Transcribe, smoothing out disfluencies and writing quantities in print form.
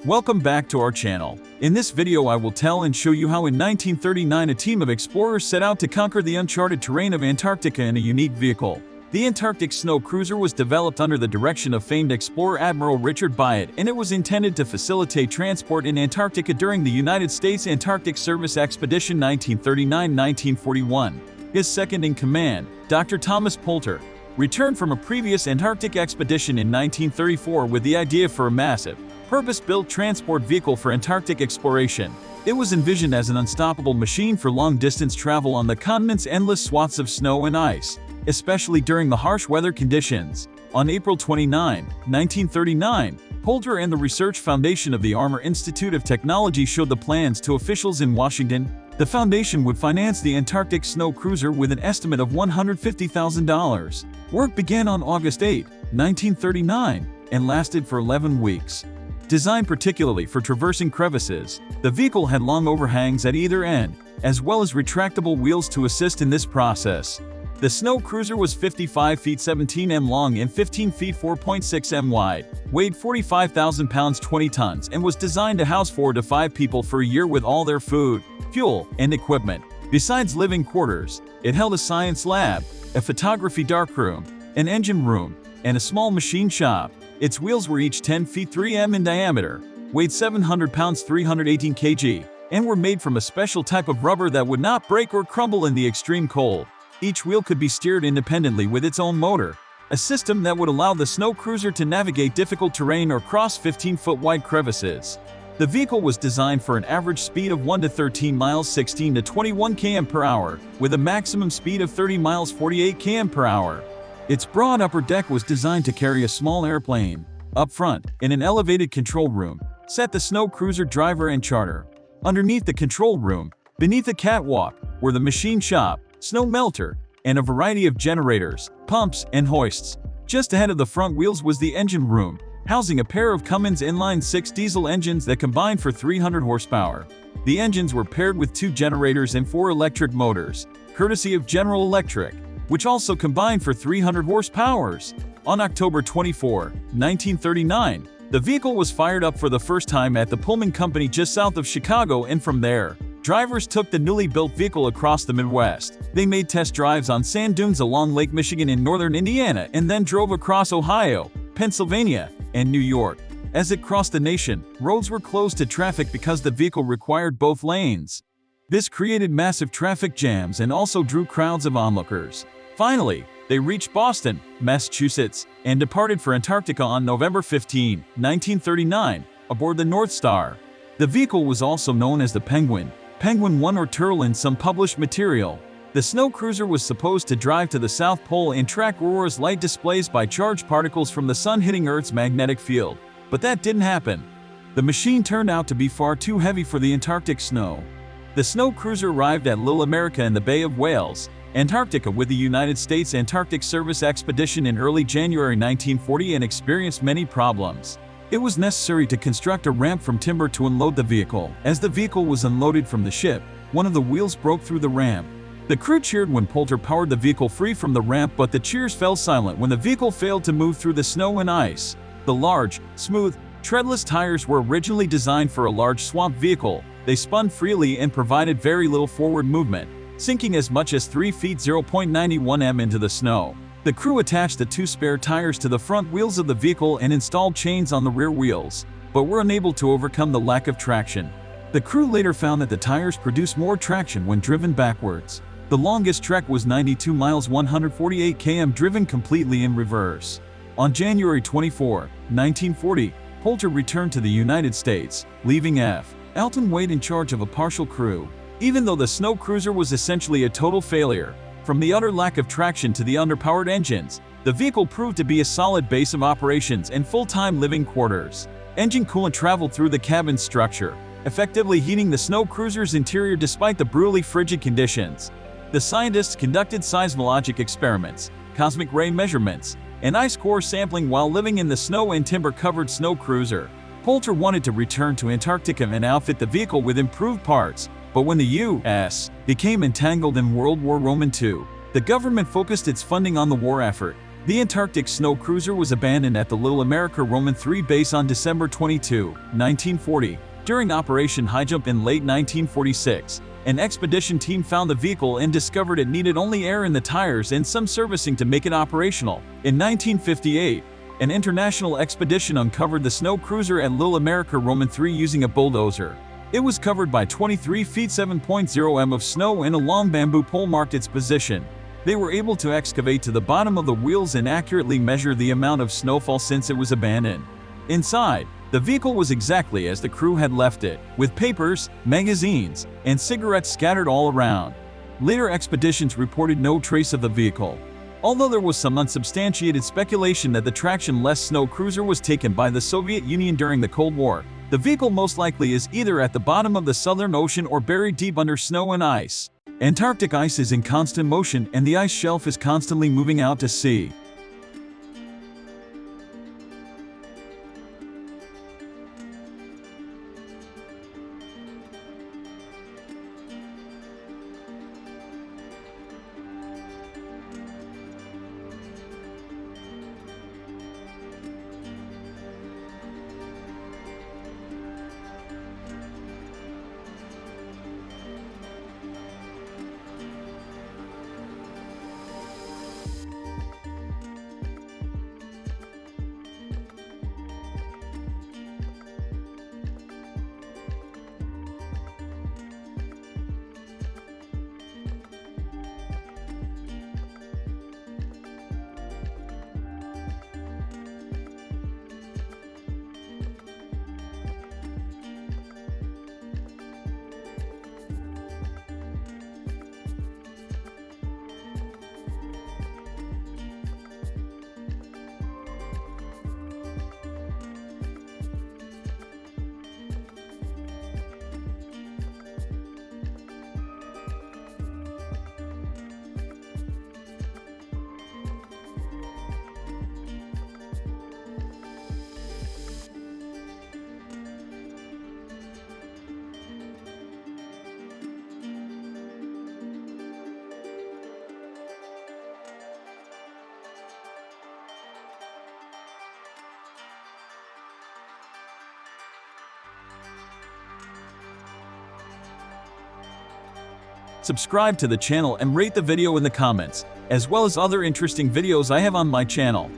Welcome back to our channel. In this video I will tell and show you how in 1939 a team of explorers set out to conquer the uncharted terrain of Antarctica in a unique vehicle. The Antarctic Snow Cruiser was developed under the direction of famed explorer Admiral Richard Byatt, and it was intended to facilitate transport in Antarctica during the United States Antarctic Service Expedition 1939-1941. His second-in-command, Dr. Thomas Poulter, returned from a previous Antarctic expedition in 1934 with the idea for a massive, purpose-built transport vehicle for Antarctic exploration. It was envisioned as an unstoppable machine for long-distance travel on the continent's endless swaths of snow and ice, especially during the harsh weather conditions. On April 29, 1939, Poulter and the Research Foundation of the Armor Institute of Technology showed the plans to officials in Washington. The foundation would finance the Antarctic Snow Cruiser with an estimate of $150,000. Work began on August 8, 1939, and lasted for 11 weeks. Designed particularly for traversing crevices, the vehicle had long overhangs at either end, as well as retractable wheels to assist in this process. The Snow Cruiser was 55 feet 17 m long and 15 feet 4.6 m wide, weighed 45,000 pounds 20 tons, and was designed to house 4 to 5 people for a year with all their food, fuel, and equipment. Besides living quarters, it held a science lab, a photography darkroom, an engine room, and a small machine shop. Its wheels were each 10 feet 3 m in diameter, weighed 700 pounds 318 kg, and were made from a special type of rubber that would not break or crumble in the extreme cold. Each wheel could be steered independently with its own motor, a system that would allow the Snow Cruiser to navigate difficult terrain or cross 15-foot wide crevices. The vehicle was designed for an average speed of 1 to 13 miles 16 to 21 km per hour, with a maximum speed of 30 miles 48 km per hour. Its broad upper deck was designed to carry a small airplane. Up front, in an elevated control room, sat the Snow Cruiser driver and charter. Underneath the control room, beneath a catwalk, were the machine shop, snow melter, and a variety of generators, pumps, and hoists. Just ahead of the front wheels was the engine room, housing a pair of Cummins inline-6 diesel engines that combined for 300 horsepower. The engines were paired with 2 generators and 4 electric motors, courtesy of General Electric, which also combined for 300 horsepower. On October 24, 1939, the vehicle was fired up for the first time at the Pullman Company just south of Chicago, and from there, drivers took the newly built vehicle across the Midwest. They made test drives on sand dunes along Lake Michigan in northern Indiana and then drove across Ohio, Pennsylvania, and New York. As it crossed the nation, roads were closed to traffic because the vehicle required both lanes. This created massive traffic jams and also drew crowds of onlookers. Finally, they reached Boston, Massachusetts, and departed for Antarctica on November 15, 1939, aboard the North Star. The vehicle was also known as the Penguin, Penguin 1 or Turtle in some published material. The Snow Cruiser was supposed to drive to the South Pole and track aurora's light displays by charged particles from the sun hitting Earth's magnetic field, but that didn't happen. The machine turned out to be far too heavy for the Antarctic snow. The Snow Cruiser arrived at Little America in the Bay of Whales, Antarctica with the United States Antarctic Service Expedition in early January 1940 and experienced many problems. It was necessary to construct a ramp from timber to unload the vehicle. As the vehicle was unloaded from the ship, one of the wheels broke through the ramp. The crew cheered when Poulter powered the vehicle free from the ramp, but the cheers fell silent when the vehicle failed to move through the snow and ice. The large, smooth, treadless tires were originally designed for a large swamp vehicle. They spun freely and provided very little forward movement, sinking as much as 3 feet 0.91 m into the snow. The crew attached the 2 spare tires to the front wheels of the vehicle and installed chains on the rear wheels, but were unable to overcome the lack of traction. The crew later found that the tires produced more traction when driven backwards. The longest trek was 92 miles 148 km driven completely in reverse. On January 24, 1940, Poulter returned to the United States, leaving F. Alton Wade in charge of a partial crew. Even though the Snow Cruiser was essentially a total failure, from the utter lack of traction to the underpowered engines, the vehicle proved to be a solid base of operations and full-time living quarters. Engine coolant traveled through the cabin structure, effectively heating the Snow Cruiser's interior despite the brutally frigid conditions. The scientists conducted seismologic experiments, cosmic ray measurements, and ice core sampling while living in the snow and timber-covered Snow Cruiser. Poulter wanted to return to Antarctica and outfit the vehicle with improved parts, but when the U.S. became entangled in World War II, the government focused its funding on the war effort. The Antarctic Snow Cruiser was abandoned at the Little America Roman III base on December 22, 1940. During Operation Highjump in late 1946, an expedition team found the vehicle and discovered it needed only air in the tires and some servicing to make it operational. In 1958, an international expedition uncovered the snow cruiser at Little America Roman III using a bulldozer. It was covered by 23 feet 7.0 m of snow and a long bamboo pole marked its position. They were able to excavate to the bottom of the wheels and accurately measure the amount of snowfall since it was abandoned. Inside, the vehicle was exactly as the crew had left it, with papers, magazines, and cigarettes scattered all around. Later expeditions reported no trace of the vehicle. Although there was some unsubstantiated speculation that the traction-less snow cruiser was taken by the Soviet Union during the Cold War, the vehicle most likely is either at the bottom of the Southern Ocean or buried deep under snow and ice. Antarctic ice is in constant motion and the ice shelf is constantly moving out to sea. Subscribe to the channel and rate the video in the comments, as well as other interesting videos I have on my channel.